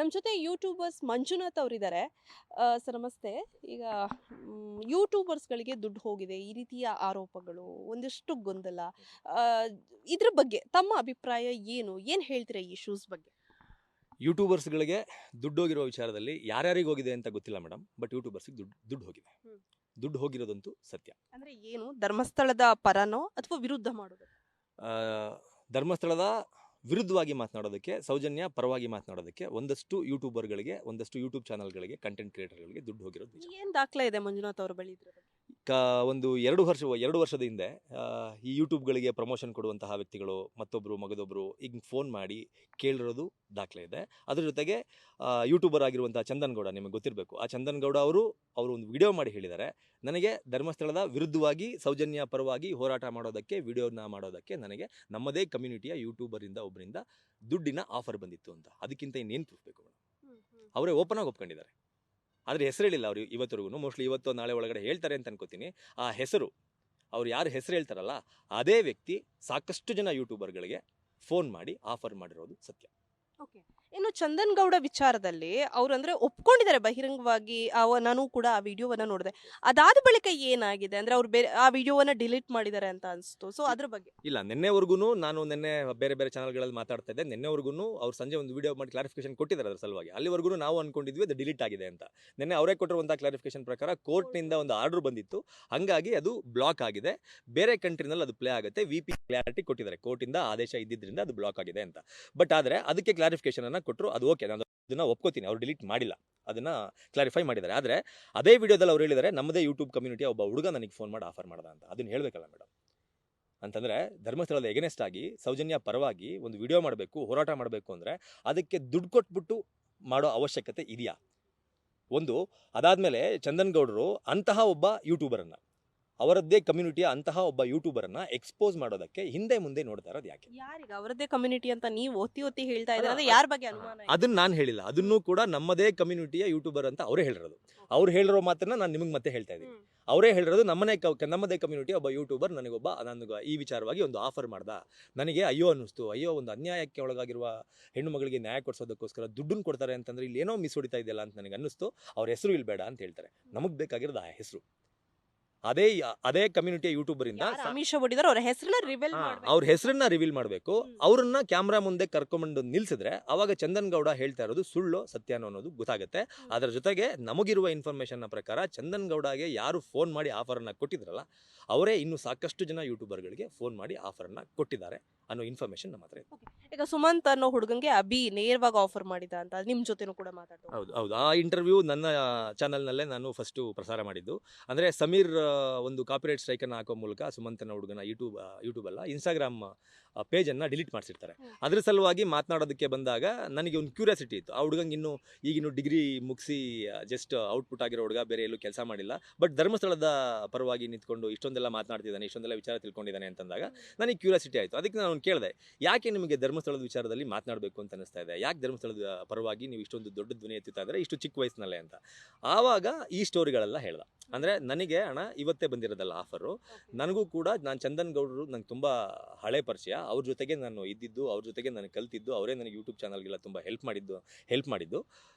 ನಮ್ಮ ಜೊತೆ ಯೂಟ್ಯೂಬರ್ಸ್ ಮಂಜುನಾಥ್ ಅವರಿದ್ದಾರೆ. ಸರ್ ನಮಸ್ತೆ. ಈಗ ಯೂಟ್ಯೂಬರ್ಸ್ಗಳಿಗೆ ದುಡ್ಡು ಹೋಗಿದೆ, ಈ ರೀತಿಯ ಆರೋಪಗಳು, ಒಂದಿಷ್ಟು ಗೊಂದಲ. ಆ, ಇದ್ರ ಬಗ್ಗೆ ತಮ್ಮ ಅಭಿಪ್ರಾಯ ಏನು? ಏನು ಹೇಳ್ತೀರಾ ಈ ಇಶ್ಯೂಸ್ ಬಗ್ಗೆ? ಯೂಟ್ಯೂಬರ್ಸ್ಗಳಿಗೆ ದುಡ್ಡು ಹೋಗಿರೋ ವಿಚಾರದಲ್ಲಿ ಯಾರ್ಯಾರಿಗೆ ಹೋಗಿದೆ ಅಂತ ಗೊತ್ತಿಲ್ಲ ಮೇಡಮ್, ಬಟ್ ಯೂಟ್ಯೂಬರ್ಸ್ಗೆ ದುಡ್ಡು ಹೋಗಿದೆ. ದುಡ್ಡು ಹೋಗಿರೋದಂತೂ ಸತ್ಯ. ಅಂದ್ರೆ ಏನು, ಧರ್ಮಸ್ಥಳದ ಪರನೋ ಅಥವಾ ವಿರುದ್ಧ ಮಾಡೋದು? ಆ, ಧರ್ಮಸ್ಥಳದ ವಿರುದ್ಧವಾಗಿ ಮಾತನಾಡೋದಕ್ಕೆ, ಸೌಜನ್ಯ ಪರವಾಗಿ ಮಾತನಾಡೋದಕ್ಕೆ ಒಂದಷ್ಟು ಯೂಟ್ಯೂಬರ್ಗಳಿಗೆ, ಒಂದಷ್ಟು ಯೂಟ್ಯೂಬ್ ಚಾನಲ್ಗಳಿಗೆ, ಕಂಟೆಂಟ್ ಕ್ರಿಯೇಟರ್ಗಳಿಗೆ ದುಡ್ಡು ಹೋಗಿರೋದು ನಿಜ. ಏನ್ ದಾಖಲೆ ಇದೆ ಮಂಜುನಾಥ್ ಅವರ ಬಳಿ ಇದ್ರ ಬಗ್ಗೆ? ಒಂದು 2 ವರ್ಷದ ಹಿಂದೆ ಈ ಯೂಟ್ಯೂಬ್ಗಳಿಗೆ ಪ್ರಮೋಷನ್ ಕೊಡುವಂತಹ ವ್ಯಕ್ತಿಗಳು ಮತ್ತೊಬ್ಬರು ಮಗದೊಬ್ಬರು ಈಗ ಫೋನ್ ಮಾಡಿ ಕೇಳಿರೋದು ದಾಖಲೆ ಇದೆ. ಅದ್ರ ಜೊತೆಗೆ ಯೂಟ್ಯೂಬರ್ ಆಗಿರುವಂಥ ಚಂದನ್ ಗೌಡ, ನಿಮಗೆ ಗೊತ್ತಿರಬೇಕು, ಆ ಚಂದನ್ ಗೌಡ ಅವರು ಒಂದು ವಿಡಿಯೋ ಮಾಡಿ ಹೇಳಿದ್ದಾರೆ, ನನಗೆ ಧರ್ಮಸ್ಥಳದ ವಿರುದ್ಧವಾಗಿ ಸೌಜನ್ಯ ಪರವಾಗಿ ಹೋರಾಟ ಮಾಡೋದಕ್ಕೆ, ವಿಡಿಯೋನ ಮಾಡೋದಕ್ಕೆ ನನಗೆ ನಮ್ಮದೇ ಕಮ್ಯುನಿಟಿಯ ಯೂಟ್ಯೂಬರಿಂದ ಒಬ್ಬರಿಂದ ದುಡ್ಡಿನ ಆಫರ್ ಬಂದಿತ್ತು ಅಂತ. ಅದಕ್ಕಿಂತ ಇನ್ನೇನು ಪ್ರೂಫ್ ಬೇಕು ಮೇಡಮ್? ಅವರೇ ಓಪನ್ ಆಗಿ ಒಪ್ಕೊಂಡಿದ್ದಾರೆ. ಆದರೆ ಹೆಸರು ಹೇಳಿಲ್ಲ ಅವರು ಇವತ್ತರೆಗೂ. ಮೋಸ್ಟ್ಲಿ ಇವತ್ತು ನಾಳೆ ಒಳಗಡೆ ಹೇಳ್ತಾರೆ ಅಂತ ಅನ್ಕೋತೀನಿ. ಆ ಹೆಸರು, ಅವ್ರು ಯಾರು ಹೆಸರು ಹೇಳ್ತಾರಲ್ಲ ಅದೇ ವ್ಯಕ್ತಿ ಸಾಕಷ್ಟು ಜನ ಯೂಟ್ಯೂಬರ್ಗಳಿಗೆ ಫೋನ್ ಮಾಡಿ ಆಫರ್ ಮಾಡಿರೋದು ಸತ್ಯ. ಓಕೆ. ಇನ್ನು ಚಂದನ್ ಗೌಡ ವಿಚಾರದಲ್ಲಿ ಅವ್ರು ಅಂದ್ರೆ ಒಪ್ಕೊಂಡಿದ್ದಾರೆ ಬಹಿರಂಗವಾಗಿ. ನಾನು ಕೂಡ ಆ ವಿಡಿಯೋವನ್ನ ನೋಡಿದೆ. ಅದಾದ ಬಳಿಕ ಏನಾಗಿದೆ ಅಂದ್ರೆ ಅವ್ರು ಆ ವಿಡಿಯೋವನ್ನ ಡಿಲೀಟ್ ಮಾಡಿದ್ದಾರೆ ಅಂತ ಅನಿಸ್ತು. ಸೊ ಅದ್ರ ಬಗ್ಗೆ ಇಲ್ಲ, ನಿನ್ನೆವರೆಗೂ ನಾನು ಬೇರೆ ಬೇರೆ ಚಾನಲ್ಗಳಲ್ಲಿ ಮಾತಾಡ್ತಾ ಇದ್ದೆ. ನಿನ್ನೆವರೆಗೂ ಅವ್ರು ಸಂಜೆ ಒಂದು ವಿಡಿಯೋ ಮಾಡಿ ಕ್ಲಾರಿಫಿಕೇಶನ್ ಕೊಟ್ಟಿದ್ದಾರೆ ಅದ್ರ ಸಲುವಾಗಿ. ಅಲ್ಲಿವರೆಗೂ ನಾವು ಅನ್ಕೊಂಡಿದ್ವಿ ಅದು ಡಿಲೀಟ್ ಆಗಿದೆ ಅಂತ. ನಿನ್ನೆ ಅವರೇ ಕೊಟ್ಟಿರುವಂತಹ ಕ್ಲಾರಿಫಿಕೇಶನ್ ಪ್ರಕಾರ ಕೋರ್ಟ್ನಿಂದ ಒಂದು ಆರ್ಡರ್ ಬಂದಿತ್ತು, ಹಂಗಾಗಿ ಅದು ಬ್ಲಾಕ್ ಆಗಿದೆ. ಬೇರೆ ಕಂಟ್ರಿನಲ್ಲಿ ಅದು ಪ್ಲೇ ಆಗುತ್ತೆ. VP ಕ್ಲಾರಿಟಿ ಕೊಟ್ಟಿದ್ದಾರೆ, ಕೋರ್ಟಿಂದ ಆದೇಶ ಇದ್ದಿದ್ರಿಂದ ಅದು ಬ್ಲಾಕ್ ಆಗಿದೆ ಅಂತ. ಬಟ್ ಆದರೆ ಅದಕ್ಕೆ ಕ್ಲಾರಿಫಿಕೇಶನ್ ಅನ್ನ ಕೊಟ್ಟರು, ಅದು ಓಕೆ, ನಾನು ಅದನ್ನ ಒಪ್ಕೋತೀನಿ. ಅವ್ರು ಡಿಲೀಟ್ ಮಾಡಿಲ್ಲ, ಅದನ್ನ ಕ್ಲಾರಿಫೈ ಮಾಡಿದ್ದಾರೆ. ಆದರೆ ಅದೇ ವಿಡಿಯೋದಲ್ಲಿ ಅವ್ರು ಹೇಳಿದ್ದಾರೆ, ನಮ್ಮದೇ ಯೂಟ್ಯೂಬ್ ಕಮ್ಯುನಿಟಿಯ ಒಬ್ಬ ಹುಡುಗ ನನಗೆ ಫೋನ್ ಮಾಡಿ ಆಫರ್ ಮಾಡ್ದ ಅಂತ. ಅದನ್ನ ಹೇಳಬೇಕಲ್ಲ ಮೇಡಮ್? ಅಂತಂದರೆ ಧರ್ಮಸ್ಥಳದ ಎಗನೆಸ್ಟ್ ಆಗಿ ಸೌಜನ್ಯ ಪರವಾಗಿ ಒಂದು ವಿಡಿಯೋ ಮಾಡಬೇಕು, ಹೋರಾಟ ಮಾಡಬೇಕು ಅಂದರೆ ಅದಕ್ಕೆ ದುಡ್ಡು ಕೊಟ್ಬಿಟ್ಟು ಮಾಡೋ ಅವಶ್ಯಕತೆ ಇದೆಯಾ? ಒಂದು ಅದಾದಮೇಲೆ ಚಂದನ್ ಗೌಡರು ಅಂತಹ ಒಬ್ಬ ಯೂಟ್ಯೂಬರನ್ನು, ಅವರದ್ದೇ ಕಮ್ಯುನಿಟಿಯ ಅಂತಹ ಒಬ್ಬ ಯೂಟ್ಯೂಬರನ್ನ ಎಕ್ಸ್ಪೋಸ್ ಮಾಡೋದಕ್ಕೆ ಹಿಂದೆ ಮುಂದೆ ನೋಡ್ತಾ ಇರೋದು ಯಾಕೆ? ಯಾರಿಗೆ ಅವರದ್ದೇ ಕಮ್ಯುನಿಟಿ ಅಂತ ನೀವು ಒತ್ತಿ ಹೇಳ್ತಾ ಇದ್ದಾರೆ? ಯಾರ ಬಗ್ಗೆ ಅನುಮಾನ? ಅದನ್ನ ನಾನು ಹೇಳಿಲ್ಲ, ಅದನ್ನು ಕೂಡ ನಮ್ಮದೇ ಕಮ್ಯುನಿಟಿಯ ಯೂಟ್ಯೂಬರ್ ಅಂತ ಅವರೇ ಹೇಳಿರೋದು. ಅವ್ರು ಹೇಳಿರೋ ಮಾತನ್ನ ನಾನು ನಿಮಗೆ ಮತ್ತೆ ಹೇಳ್ತಾ ಇದ್ದೀನಿ. ಅವರೇ ಹೇಳಿರೋದು, ನಮ್ಮದೇ ಕಮ್ಯುನಿಟಿ ಒಬ್ಬ ಯೂಟ್ಯೂಬರ್ ನನಗೆ ಈ ವಿಚಾರವಾಗಿ ಒಂದು ಆಫರ್ ಮಾಡ್ದ. ನನಗೆ ಅಯ್ಯೋ ಅನ್ನಿಸ್ತು, ಅಯ್ಯೋ ಒಂದು ಅನ್ಯಾಯಕ್ಕೆ ಒಳಗಾಗಿರುವ ಹೆಣ್ಣು ಮಗಳಿಗೆ ನ್ಯಾಯ ಕೊಡಿಸೋದಕ್ಕೋಸ್ಕರ ದುಡ್ಡನ್ನು ಕೊಡ್ತಾರೆ ಅಂತಂದ್ರೆ ಇಲ್ಲಿ ಏನೋ ಮಿಸ್ ಹೊಡಿತಾ ಇದೆಯಲ್ಲ ಅಂತ ನನಗೆ ಅನ್ನಿಸ್ತು. ಅವ್ರ ಹೆಸರು ಇಲ್ಲಿ ಬೇಡ ಅಂತ ಹೇಳ್ತಾರೆ. ನಮಗೆ ಬೇಕಾಗಿರೋದು ಆ ಹೆಸರು. ಅದೇ ಕಮ್ಯುನಿಟಿಯ ಯೂಟ್ಯೂಬರ್ ಇಂದ ಅವ್ರ ಹೆಸರನ್ನ ರಿವೀಲ್ ಮಾಡಬೇಕು. ಅವ್ರನ್ನ ಕ್ಯಾಮ್ರಾ ಮುಂದೆ ಕರ್ಕೊಂಡ್ಬಂದು ನಿಲ್ಸಿದ್ರೆ ಅವಾಗ ಚಂದನ್ ಗೌಡ ಹೇಳ್ತಾ ಇರೋದು ಸುಳ್ಳು ಸತ್ಯನೋ ಅನ್ನೋದು ಗೊತ್ತಾಗುತ್ತೆ. ಅದರ ಜೊತೆಗೆ ನಮಗಿರುವ ಇನ್ಫಾರ್ಮೇಶನ್ ಪ್ರಕಾರ ಚಂದನ್ ಗೌಡಗೆ ಯಾರು ಫೋನ್ ಮಾಡಿ ಆಫರ್ ಅನ್ನ ಕೊಟ್ಟಿದ್ರಲ್ಲ ಅವರೇ ಇನ್ನು ಸಾಕಷ್ಟು ಜನ ಯೂಟ್ಯೂಬರ್ಗಳಿಗೆ ಫೋನ್ ಮಾಡಿ ಆಫರ್ ಅನ್ನ ಕೊಟ್ಟಿದ್ದಾರೆ ಅನ್ನೋ ಇನ್ಫಾರ್ಮೇಶನ್ ನಮ್ಮ ಹತ್ರ ಇದೆ. ಈಗ ಸುಮಂತ್ ಅನ್ನೋ ಹುಡುಗಂಗೆ ಅಭಿ ನೇರವಾಗಿ ಆಫರ್ ಮಾಡಿದ ಅಂತ ನಿಮ್ ಜೊತೆನೂ ಕೂಡ ಮಾತಾಡ್ತಾರೆ. ಹೌದು, ಆ ಇಂಟರ್ವ್ಯೂ ನನ್ನ ಚಾನಲ್ನಲ್ಲೇ ನಾನು ಫಸ್ಟ್ ಪ್ರಸಾರ ಮಾಡಿದ್ದು. ಅಂದ್ರೆ ಸಮೀರ್ ಒಂದು ಕಾಪಿರೈಟ್ ಸ್ಟ್ರೈಕ್ ಅನ್ನು ಹಾಕೋ ಮೂಲಕ ಸುಮಂತನ ಹುಡುಗನ ಯೂಟ್ಯೂಬ್ ಅಲ್ಲ, ಇನ್ಸ್ಟಾಗ್ರಾಮ್ ಪೇಜನ್ನು ಡಿಲೀಟ್ ಮಾಡಿಸಿರ್ತಾರೆ. ಅದ್ರ ಸಲುವಾಗಿ ಮಾತನಾಡೋದಕ್ಕೆ ಬಂದಾಗ ನನಗೆ ಒಂದು ಕ್ಯೂರಿಯಾಸಿಟಿ ಇತ್ತು. ಆ ಹುಡುಗಂಗೆ ಈಗಿನ್ನು ಡಿಗ್ರಿ ಮುಗಿಸಿ ಜಸ್ಟ್ ಔಟ್ಪುಟ್ ಆಗಿರೋ ಹುಡುಗ, ಬೇರೆ ಎಲ್ಲೂ ಕೆಲಸ ಮಾಡಿಲ್ಲ, ಬಟ್ ಧರ್ಮಸ್ಥಳದ ಪರವಾಗಿ ನಿಂತ್ಕೊಂಡು ಇಷ್ಟೊಂದೆಲ್ಲ ಮಾತನಾಡ್ತಿದ್ದಾನೆ, ಇಷ್ಟೊಂದೆಲ್ಲ ವಿಚಾರ ತಿಳ್ಕೊಂಡಿದ್ದಾನೆ ಅಂತಂದಾಗ ನನಗೆ ಕ್ಯೂರಿಯಾಸಿಟಿ ಆಯಿತು. ಅದಕ್ಕೆ ನಾನು ಕೇಳಿದೆ, ಯಾಕೆ ನಿಮಗೆ ಧರ್ಮಸ್ಥಳದ ವಿಚಾರದಲ್ಲಿ ಮಾತನಾಡಬೇಕು ಅಂತ ಅನಿಸ್ತಾ ಇದೆ? ಯಾಕೆ ಧರ್ಮಸ್ಥಳದ ಪರವಾಗಿ ನೀವು ಇಷ್ಟೊಂದು ದೊಡ್ಡ ಧ್ವನಿ ಎತ್ತುತ್ತಾ ಇದ್ದಾರೆ ಇಷ್ಟು ಚಿಕ್ಕ ವಯಸ್ಸಿನಲ್ಲೇ ಅಂತ. ಆವಾಗ ಈ ಸ್ಟೋರಿಗಳೆಲ್ಲ ಹೇಳ್ದ. ಅಂದರೆ ನನಗೆ ಹಣ ಇವತ್ತೇ ಬಂದಿರೋದಲ್ಲ ಆಫರು. ನನಗೂ ಕೂಡ, ನಾನು ಚಂದನ್ ಗೌಡರು ನಂಗೆ ತುಂಬ ಹಳೆ ಪರಿಚಯ. ಅವ್ರ ಜೊತೆಗೆ ನಾನು ಇದ್ದಿದ್ದು, ಅವ್ರ ಜೊತೆಗೆ ನಾನು ಕಲ್ತಿದ್ದು, ಅವರೇ ನನಗೆ ಯೂಟ್ಯೂಬ್ ಚಾನಲ್ಗೆಲ್ಲ ತುಂಬ ಹೆಲ್ಪ್ ಮಾಡಿದ್ದು.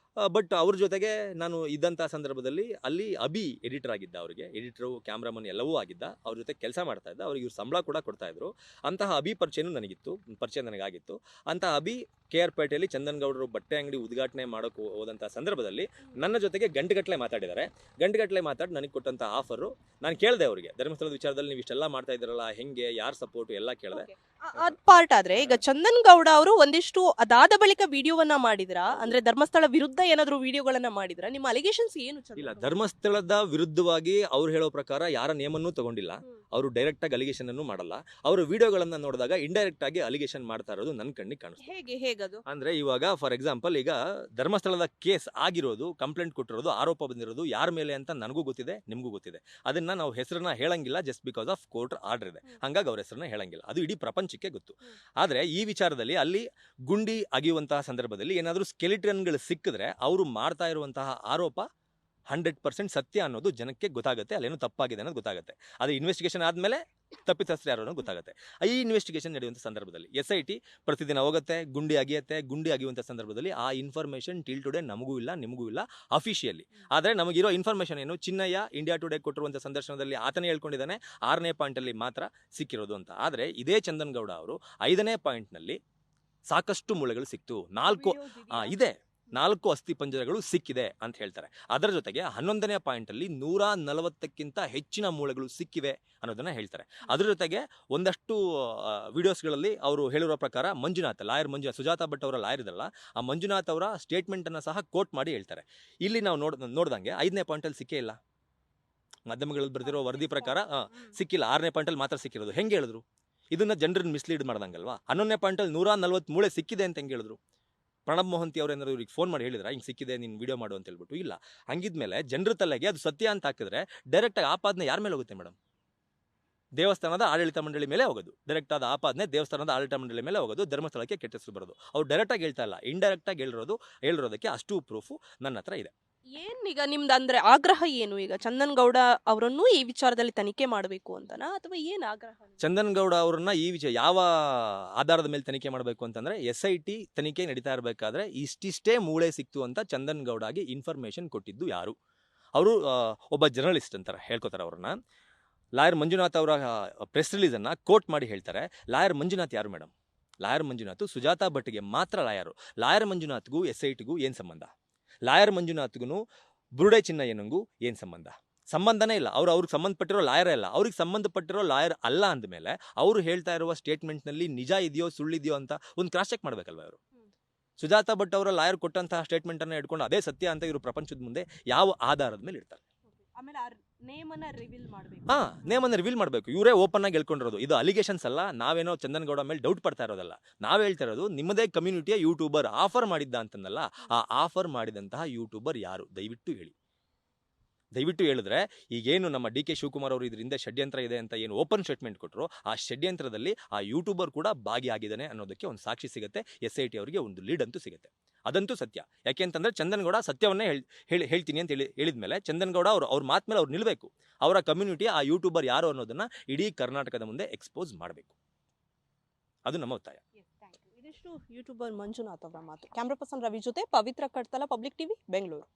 ಬಟ್ ಅವ್ರ ಜೊತೆಗೆ ನಾನು ಇದ್ದಂಥ ಸಂದರ್ಭದಲ್ಲಿ ಅಲ್ಲಿ ಅಭಿ ಎಡಿಟರ್ ಆಗಿದ್ದ, ಅವರಿಗೆ ಎಡಿಟರು, ಕ್ಯಾಮ್ರಾಮನ್ ಎಲ್ಲವೂ ಆಗಿದ್ದ. ಅವ್ರ ಜೊತೆ ಕೆಲಸ ಮಾಡ್ತಾ ಇದ್ದ. ಅವ್ರಿಗೆ ಇವ್ರು ಸಂಬಳ ಕೂಡ ಕೊಡ್ತಾಯಿದ್ರು. ಅಂತಹ ಅಭಿ ಪರಿಚಯ ನನಗಾಗಿತ್ತು. ಅಂತಹ ಅಭಿ KR ಪೇಟೆಯಲ್ಲಿ ಚಂದನ್ ಗೌಡರು ಬಟ್ಟೆ ಅಂಗಡಿ ಉದ್ಘಾಟನೆ ಮಾಡೋಕೆ ಹೋದಂಥ ಸಂದರ್ಭದಲ್ಲಿ ನನ್ನ ಜೊತೆಗೆ ಗಂಟೆಗಟ್ಟಲೆ ಮಾತಾಡಿದ್ದಾರೆ. ಮಾತಾಡಿ ನನಗೆ ಕೊಟ್ಟಂಥ ಆಫರು ನಾನು ಕೇಳಿದೆ ಅವರಿಗೆ, ಧರ್ಮಸ್ಥಳದ ವಿಚಾರದಲ್ಲಿ ನೀವು ಇಷ್ಟೆಲ್ಲ ಮಾಡ್ತಾ ಇದ್ದೀರಲ್ಲ, ಹೆಂಗೆ, ಯಾರು ಸಪೋರ್ಟು ಎಲ್ಲ ಕೇಳಿದೆ. ಅದ್ ಪಾರ್ಟ್ ಆದ್ರೆ ಈಗ ಚಂದನ್ ಗೌಡ ಅವರು ಒಂದಿಷ್ಟು ಅದಾದ ಬಳಿಕ ವಿಡಿಯೋವನ್ನ ಮಾಡಿದ್ರ, ಅಂದ್ರೆ ಧರ್ಮಸ್ಥಳ ವಿರುದ್ಧ ಏನಾದ್ರು ವಿಡಿಯೋಗಳನ್ನ ಮಾಡಿದ್ರ? ನಿಮ್ಮ ಅಲಿಗೇಷನ್ಸ್ ಏನು? ಇಲ್ಲ, ಧರ್ಮಸ್ಥಳದ ವಿರುದ್ಧವಾಗಿ ಅವ್ರು ಹೇಳೋ ಪ್ರಕಾರ ಯಾರ ನೇಮನ್ನೂ ತಗೊಂಡಿಲ್ಲ. ಅವರು ಡೈರೆಕ್ಟ್ ಆಗಿ ಅಲಿಗೇಷನ್ ಅನ್ನು ಮಾಡಲ್ಲ. ಅವರು ವಿಡಿಯೋಗಳನ್ನ ನೋಡಿದಾಗ ಇಂಡೈರೆಕ್ಟ್ ಆಗಿ ಅಲಿಗೇಷನ್ ಮಾಡ್ತಾ ಇರೋದು ನನ್ನ ಕಣ್ಣಿಗೆ ಕಾಣಿಸ್ತು. ಹೇಗದು? ಅಂದ್ರೆ ಇವಾಗ ಫಾರ್ ಎಕ್ಸಾಂಪಲ್, ಈಗ ಧರ್ಮಸ್ಥಳದ ಕೇಸ್ ಆಗಿರೋದು, ಕಂಪ್ಲೇಂಟ್ ಕೊಟ್ಟಿರೋದು, ಆರೋಪ ಬಂದಿರೋದು ಯಾರ ಮೇಲೆ ಅಂತ ನನಗೂ ಗೊತ್ತಿದೆ, ನಿಮಗೂ ಗೊತ್ತಿದೆ. ಅದನ್ನ ನಾವು ಹೆಸರನ್ನ ಹೇಳಂಗಿಲ್ಲ, just because of court order ಇದೆ. ಹಂಗಾಗಿ ಅವ್ರ ಹೆಸರನ್ನ ಹೇಳಂಗಿಲ್ಲ, ಅದು ಇಡೀ ಪ್ರಪಂಚಕ್ಕೆ ಗೊತ್ತು. ಆದ್ರೆ ಈ ವಿಚಾರದಲ್ಲಿ ಅಲ್ಲಿ ಗುಂಡಿ ಅಗಿಯುವಂತಹ ಸಂದರ್ಭದಲ್ಲಿ ಏನಾದರೂ ಸ್ಕೆಲಿಟನ್ಗಳು ಸಿಕ್ಕಿದ್ರೆ ಅವರು ಮಾಡ್ತಾ ಇರುವಂತಹ ಆರೋಪ 100% ಸತ್ಯ ಅನ್ನೋದು ಜನಕ್ಕೆ ಗೊತ್ತಾಗುತ್ತೆ. ಅಲ್ಲೇನು ತಪ್ಪಾಗಿದೆ ಅನ್ನೋದು ಗೊತ್ತಾಗುತ್ತೆ. ಅದು ಇನ್ವೆಸ್ಟಿಗೇಷನ್ ಆದಮೇಲೆ ತಪ್ಪಿತಸ್ಥರು ಯಾರು ಅನ್ನೋದು ಗೊತ್ತಾಗುತ್ತೆ. ಈ ಇನ್ವೆಸ್ಟಿಗೇಷನ್ ನಡೆಯುವಂಥ ಸಂದರ್ಭದಲ್ಲಿ SIT ಪ್ರತಿದಿನ ಹೋಗುತ್ತೆ, ಗುಂಡಿ ಅಗಿಯುವಂಥ ಸಂದರ್ಭದಲ್ಲಿ ಆ ಇನ್ಫಾರ್ಮೇಷನ್ ಟಿಲ್ ಟುಡೇ ನಮಗೂ ಇಲ್ಲ, ನಿಮಗೂ ಇಲ್ಲ ಅಫಿಷಿಯಲಿ. ಆದರೆ ನಮಗಿರೋ ಇನ್ಫಾರ್ಮೇಷನ್ ಏನು, ಚಿನ್ನಯ್ಯ ಇಂಡಿಯಾ ಟುಡೇ ಕೊಟ್ಟಿರುವಂಥ ಸಂದರ್ಶನದಲ್ಲಿ ಆತನೇ ಹೇಳ್ಕೊಂಡಿದ್ದಾನೆ 6ನೇ ಪಾಯಿಂಟಲ್ಲಿ ಮಾತ್ರ ಸಿಕ್ಕಿರೋದು ಅಂತ. ಆದರೆ ಇದೇ ಚಂದನ್ ಗೌಡ ಅವರು 5ನೇ ಪಾಯಿಂಟ್ನಲ್ಲಿ ಸಾಕಷ್ಟು ಮೂಳೆಗಳು ಸಿಕ್ತು, 4 ಅಸ್ಥಿಪಂಜರಗಳು ಸಿಕ್ಕಿದೆ ಅಂತ ಹೇಳ್ತಾರೆ. ಅದರ ಜೊತೆಗೆ 11ನೇ ಪಾಯಿಂಟಲ್ಲಿ 140ಕ್ಕಿಂತ ಹೆಚ್ಚಿನ ಮೂಳೆಗಳು ಸಿಕ್ಕಿವೆ ಅನ್ನೋದನ್ನ ಹೇಳ್ತಾರೆ. ಅದ್ರ ಜೊತೆಗೆ ಒಂದಷ್ಟು ವಿಡಿಯೋಸ್ಗಳಲ್ಲಿ ಅವರು ಹೇಳಿರೋ ಪ್ರಕಾರ ಲಾಯರ್ ಮಂಜುನಾಥ್, ಸುಜಾತಾ ಭಟ್ ಅವರ ಲಾಯರ್ ಇದಲ್ಲ, ಆ ಮಂಜುನಾಥ್ ಅವರ ಸ್ಟೇಟ್ಮೆಂಟನ್ನು ಸಹ ಕೋಟ್ ಮಾಡಿ ಹೇಳ್ತಾರೆ. ಇಲ್ಲಿ ನಾವು ನೋಡ್ದಂಗೆ 5ನೇ ಪಾಯಿಂಟಲ್ಲಿ ಸಿಕ್ಕೇ ಇಲ್ಲ. ಮಾಧ್ಯಮಗಳಲ್ಲಿ ಬರೆದಿರೋ ವರದಿ ಪ್ರಕಾರ ಸಿಕ್ಕಿಲ್ಲ, 6ನೇ ಪಾಯಿಂಟಲ್ಲಿ ಮಾತ್ರ ಸಿಕ್ಕಿರೋದು. ಹೆಂಗೆ ಹೇಳಿದ್ರು? ಇದನ್ನ ಜನರನ್ನ ಮಿಸ್ಲೀಡ್ ಮಾಡ್ದಂಗಲ್ವಾ? 11ನೇ ಪಾಯಿಂಟಲ್ಲಿ 140 ಮೂಳೆ ಸಿಕ್ಕಿದೆ ಅಂತ ಹೆಂಗೆ ಹೇಳಿದ್ರು? ಪ್ರಣಬ್ ಮೊಹಂತಿ ಅವರು ಏನಾದ್ರು ಇವ್ರಿಗೆ ಫೋನ್ ಮಾಡಿ ಹೇಳಿದ್ರ ಹಿಂಗೆ ಸಿಕ್ಕಿದೆ ನೀನು ವಿಡಿಯೋ ಮಾಡು ಅಂತ ಹೇಳ್ಬಿಟ್ಟು? ಇಲ್ಲ. ಹಂಗಿದ್ಮೇಲೆ ಜನರ ತಲೆಗೆ ಅದು ಸತ್ಯ ಅಂತ ಹಾಕಿದ್ರೆ ಡೈರೆಕ್ಟಾಗಿ ಆಪಾದನೆ ಯಾರ ಮೇಲೆ ಹೋಗುತ್ತೆ ಮೇಡಮ್? ದೇವಸ್ಥಾನದ ಆಡಳಿತ ಮಂಡಳಿ ಮೇಲೆ ಹೋಗೋದು. ಡೈರೆಕ್ಟ್ ಆದ ಆಪಾದನೆ ದೇವಸ್ಥಾನದ ಆಡಳಿತ ಮಂಡಳಿ ಮೇಲೆ ಹೋಗೋದು, ಧರ್ಮಸ್ಥಳಕ್ಕೆ ಕೆಟ್ಟ ಹೆಸರು ಬರೋದು. ಅವ್ರು ಡೈರೆಕ್ಟಾಗಿ ಹೇಳ್ತಾ ಇಲ್ಲ, ಇಂಡೈರೆಕ್ಟಾಗಿ ಹೇಳಿರೋದಕ್ಕೆ ಅಷ್ಟು ಪ್ರೂಫು ನನ್ನ ಹತ್ರ ಇದೆ. ಈಗ ನಿಮ್ದು ಅಂದ್ರೆ ಆಗ್ರಹ ಏನು? ಈಗ ಚಂದನ್ ಗೌಡ ಅವರನ್ನು ಈ ವಿಚಾರದಲ್ಲಿ ತನಿಖೆ ಮಾಡಬೇಕು ಅಂತನಾ ಅಥವಾ ಏನ್ ಆಗ್ರಹ? ಚಂದನ್ ಗೌಡ ಅವರನ್ನ ಈ ವಿಷಯ ಯಾವ ಆಧಾರದ ಮೇಲೆ ತನಿಖೆ ಮಾಡಬೇಕು ಅಂತಂದ್ರೆ, SIT ತನಿಖೆ ನಡೀತಾ ಇರಬೇಕಾದ್ರೆ ಇಷ್ಟಿಷ್ಟೇ ಮೂಳೆ ಸಿಕ್ತು ಅಂತ ಚಂದನ್ ಗೌಡಗೆ ಇನ್ಫಾರ್ಮೇಶನ್ ಕೊಟ್ಟಿದ್ದು ಯಾರು? ಅವರು ಒಬ್ಬ ಜರ್ನಲಿಸ್ಟ್ ಅಂತಾರೆ, ಹೇಳ್ಕೊತಾರೆ ಅವ್ರನ್ನ. ಲಾಯರ್ ಮಂಜುನಾಥ್ ಅವರ ಪ್ರೆಸ್ ರಿಲೀಸನ್ನು ಕೋಟ್ ಮಾಡಿ ಹೇಳ್ತಾರೆ. ಲಾಯರ್ ಮಂಜುನಾಥ್ ಯಾರು ಮೇಡಮ್? ಲಾಯರ್ ಮಂಜುನಾಥ್ ಸುಜಾತಾ ಭಟ್ಗೆ ಮಾತ್ರ ಲಾಯರು. ಲಾಯರ್ ಮಂಜುನಾಥ್ಗೂ SITಗೂ ಏನು ಸಂಬಂಧ? ಲಾಯರ್ ಮಂಜುನಾಥ್ಗೂ ಬುರುಡೆ ಚಿನ್ನಯ್ಯನಿಗೂ ಏನು ಸಂಬಂಧ? ಸಂಬಂಧನೇ ಇಲ್ಲ. ಅವ್ರಿಗೆ ಸಂಬಂಧಪಟ್ಟಿರೋ ಲಾಯರೇ ಅಲ್ಲ. ಅವ್ರಿಗೆ ಸಂಬಂಧಪಟ್ಟಿರೋ ಲಾಯರ್ ಅಲ್ಲ ಅಂದಮೇಲೆ ಅವರು ಹೇಳ್ತಾ ಇರುವ ಸ್ಟೇಟ್ಮೆಂಟ್ನಲ್ಲಿ ನಿಜ ಇದೆಯೋ ಸುಳ್ಳಿದೆಯೋ ಅಂತ ಒಂದು ಕ್ರಾಸ್ ಚೆಕ್ ಮಾಡಬೇಕಲ್ವ ಇವರು? ಸುಜಾತಾ ಭಟ್ ಅವರ ಲಾಯರ್ ಕೊಟ್ಟಂತಹ ಸ್ಟೇಟ್ಮೆಂಟನ್ನು ಇಟ್ಕೊಂಡು ಅದೇ ಸತ್ಯ ಅಂತ ಇವರು ಪ್ರಪಂಚದ ಮುಂದೆ ಯಾವ ಆಧಾರದ ಮೇಲೆ ಇಡ್ತಾರೆ? ಆಮೇಲೆ ನೇಮನ್ನ ರಿವೀಲ್ ಮಾಡಬೇಕು. ನೇಮನ್ನು ರಿವೀಲ್ ಮಾಡಬೇಕು. ಇವರೇ ಓಪನ್ ಆಗಿ ಹೇಳ್ಕೊಂಡಿರೋದು. ಇದು ಅಲಿಗೇಷನ್ಸ್ ಅಲ್ಲ. ನಾವೇನೋ ಚಂದನ್ ಗೌಡ ಮೇಲೆ ಡೌಟ್ ಪಡ್ತಾ ಇರೋದಲ್ಲ. ನಾವು ಹೇಳ್ತಾ ಇರೋದು ನಿಮ್ಮದೇ ಕಮ್ಯುನಿಟಿಯ ಯೂಟ್ಯೂಬರ್ ಆಫರ್ ಮಾಡಿದ್ದ ಅಂತಂದಲ್ಲ, ಆ ಆಫರ್ ಮಾಡಿದಂತಹ ಯೂಟ್ಯೂಬರ್ ಯಾರು? ದಯವಿಟ್ಟು ಹೇಳಿ. ದಯವಿಟ್ಟು ಹೇಳಿದ್ರೆ ಈಗೇನು ನಮ್ಮ DK ಶಿವಕುಮಾರ್ ಅವರು ಇದರಿಂದ ಷಡ್ಯಂತ್ರ ಇದೆ ಅಂತ ಏನು ಓಪನ್ ಸ್ಟೇಟ್ಮೆಂಟ್ ಕೊಟ್ಟರು, ಆ ಷಡ್ಯಂತ್ರದಲ್ಲಿ ಆ ಯೂಟ್ಯೂಬರ್ ಕೂಡ ಭಾಗಿಯಾಗಿದ್ದಾನೆ ಅನ್ನೋದಕ್ಕೆ ಒಂದು ಸಾಕ್ಷಿ ಸಿಗುತ್ತೆ. SIT ಅವರಿಗೆ ಒಂದು ಲೀಡ್ ಅಂತೂ ಸಿಗುತ್ತೆ. ಅದಂತೂ ಸತ್ಯ. ಯಾಕೆ ಅಂತಂದ್ರೆ ಚಂದನ್ ಗೌಡ ಸತ್ಯವನ್ನೇ ಹೇಳ್ತೀನಿ ಅಂತ ಹೇಳಿದ್ಮೇಲೆ ಚಂದನ್ ಗೌಡ ಅವ್ರ ಮಾತು ಮೇಲೆ ಅವ್ರು ನಿಲ್ಲಬೇಕು. ಅವರ ಕಮ್ಯುನಿಟಿ ಆ ಯೂಟ್ಯೂಬರ್ ಯಾರು ಅನ್ನೋದನ್ನ ಇಡೀ ಕರ್ನಾಟಕದ ಮುಂದೆ ಎಕ್ಸ್ಪೋಸ್ ಮಾಡಬೇಕು. ಅದು ನಮ್ಮ ಒತ್ತಾಯ. ಇದಿಷ್ಟು ಯೂಟ್ಯೂಬರ್ ಮಂಜುನಾಥ್ ಅವರ ಮಾತು. ಕ್ಯಾಮ್ರಾ ಪರ್ಸನ್ ರವಿ ಜೊತೆ ಪವಿತ್ರ ಕಡ್ತಲ, ಪಬ್ಲಿಕ್ ಟಿವಿ, ಬೆಂಗಳೂರು.